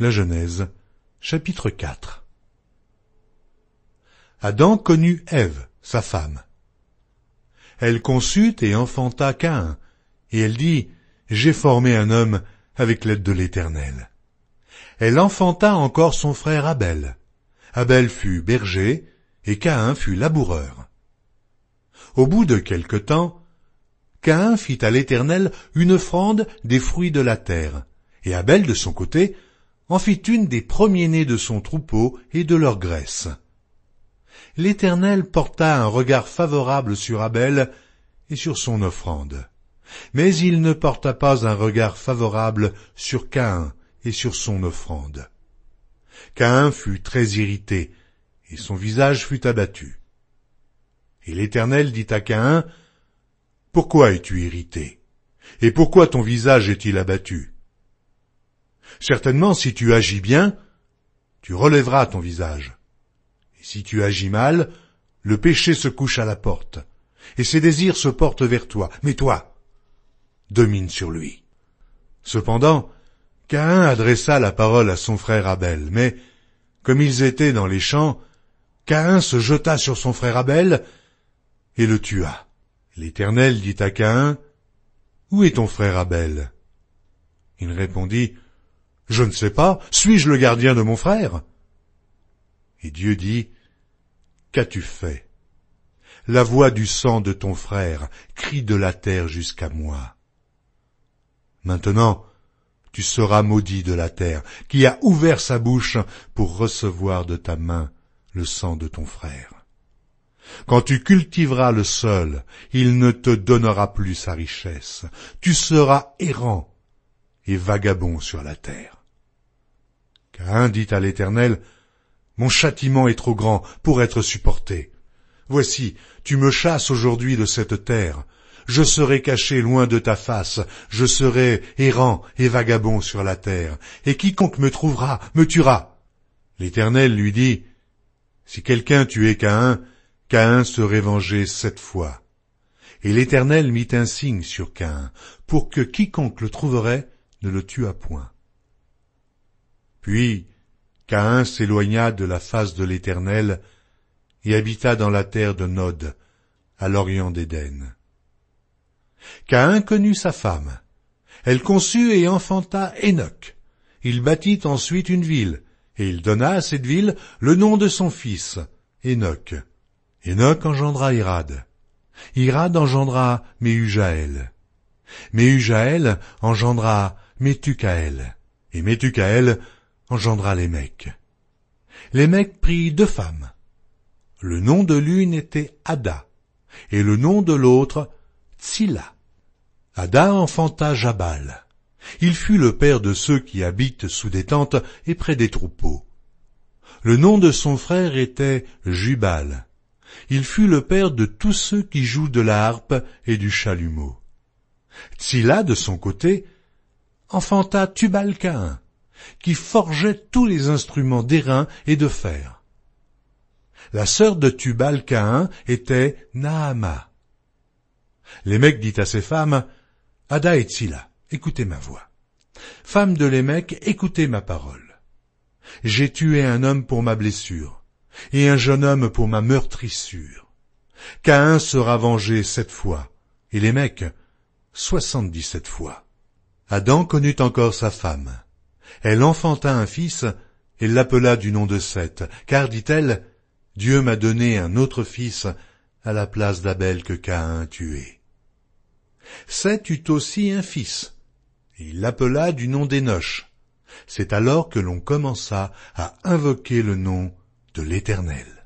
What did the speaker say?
La Genèse, chapitre 4. Adam connut Ève, sa femme. Elle conçut et enfanta Caïn, et elle dit, « J'ai formé un homme avec l'aide de l'Éternel. » Elle enfanta encore son frère Abel. Abel fut berger, et Caïn fut laboureur. Au bout de quelque temps, Caïn fit à l'Éternel une offrande des fruits de la terre, et Abel, de son côté, en fit une des premiers-nés de son troupeau et de leur graisse. L'Éternel porta un regard favorable sur Abel et sur son offrande, mais il ne porta pas un regard favorable sur Caïn et sur son offrande. Caïn fut très irrité, et son visage fut abattu. Et l'Éternel dit à Caïn, « Pourquoi es-tu irrité? Et pourquoi ton visage est-il abattu? Certainement, si tu agis bien, tu relèveras ton visage. Et si tu agis mal, le péché se couche à la porte, et ses désirs se portent vers toi. Mais toi, domine sur lui. » Cependant, Caïn adressa la parole à son frère Abel, mais, comme ils étaient dans les champs, Caïn se jeta sur son frère Abel et le tua. L'Éternel dit à Caïn, « Où est ton frère Abel? » Il répondit, « Je ne sais pas, suis-je le gardien de mon frère? » Et Dieu dit, « Qu'as-tu fait? La voix du sang de ton frère crie de la terre jusqu'à moi. Maintenant, tu seras maudit de la terre, qui a ouvert sa bouche pour recevoir de ta main le sang de ton frère. Quand tu cultiveras le sol, il ne te donnera plus sa richesse. Tu seras errant et vagabond sur la terre. » Caïn dit à l'Éternel, « Mon châtiment est trop grand pour être supporté. Voici, tu me chasses aujourd'hui de cette terre. Je serai caché loin de ta face, je serai errant et vagabond sur la terre, et quiconque me trouvera me tuera. » L'Éternel lui dit, « Si quelqu'un tuait Caïn, Caïn serait vengé 7 fois. » Et l'Éternel mit un signe sur Caïn, pour que quiconque le trouverait ne le tuât point. Puis Caïn s'éloigna de la face de l'Éternel, et habita dans la terre de Nod, à l'orient d'Éden. Caïn connut sa femme. Elle conçut et enfanta Hénoc. Il bâtit ensuite une ville, et il donna à cette ville le nom de son fils, Hénoc. Hénoc engendra Irad. Irad engendra Méhujaël. Méhujaël engendra Métucaël. Et Métucaël engendra Lémec. Lémec prit 2 femmes. Le nom de l'une était Ada, et le nom de l'autre Tsilla. Ada enfanta Jabal. Il fut le père de ceux qui habitent sous des tentes et près des troupeaux. Le nom de son frère était Jubal. Il fut le père de tous ceux qui jouent de la harpe et du chalumeau. Tsilla, de son côté, enfanta Tubal-Caïn, qui forgeait tous les instruments d'airain et de fer. La sœur de Tubal-Caïn était Naama. Lémec dit à ses femmes, « Ada et Tsilla, écoutez ma voix. Femmes de Lémec, écoutez ma parole. J'ai tué un homme pour ma blessure, et un jeune homme pour ma meurtrissure. Caïn sera vengé 7 fois, et Lémec 77 fois. » Adam connut encore sa femme. Elle enfanta un fils, et l'appela du nom de Seth, car, dit-elle, « Dieu m'a donné un autre fils à la place d'Abel que Caïn a tué. » Seth eut aussi un fils, et il l'appela du nom d'Énoch. C'est alors que l'on commença à invoquer le nom de l'Éternel.